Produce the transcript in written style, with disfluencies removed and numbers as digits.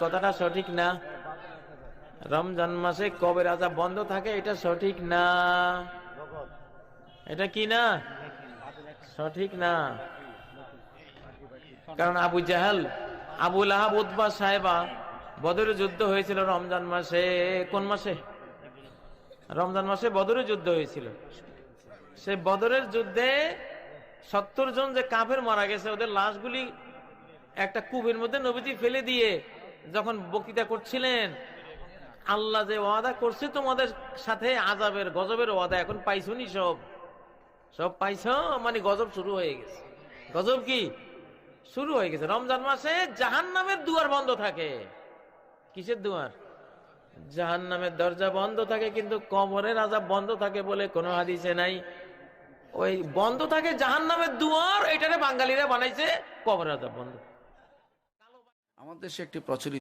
কথাটা সঠিক না। রমজান মাসে কবর আযাব বন্ধ থাকে, এটা সঠিক না। এটা কি না? সঠিক না। কারণ আবু জাহাল, আবু লাহাব, উতবা, সাহেবা বদরের যুদ্ধ হয়েছিল রমজান মাসে। কোন মাসে? রমজান মাসে বদরের যুদ্ধ হয়েছিল। সে বদরের যুদ্ধে 70 জন যে কাফের মারা গেছে, ওদের লাশগুলি একটা কূপের মধ্যে নবীজি ফেলে দিয়ে যখন বক্তৃতা করছিলেন, আল্লাহ যে ওয়াদা করছে তোমাদের সাথে আযাবের গজবের ওয়াদা এখন পাইছো নি, সব পাইছো, মানে গজব শুরু হয়ে গেছে। গজব কি শুরু হয়ে গেছে? রমজান মাসে জাহান্নামের দুয়ার বন্ধ থাকে। কিসের দুয়ার? জাহান্নামের দরজা বন্ধ থাকে, কিন্তু কবরের আযাব বন্ধ থাকে বলে কোনো হাদিসে নাই। ওই বন্ধ থাকে জাহান্নামের দুয়ার, এটারে বাঙালিরা বানাইছে কবরের আযাব বন্ধ। আমাদের দেশে একটি প্রচলিত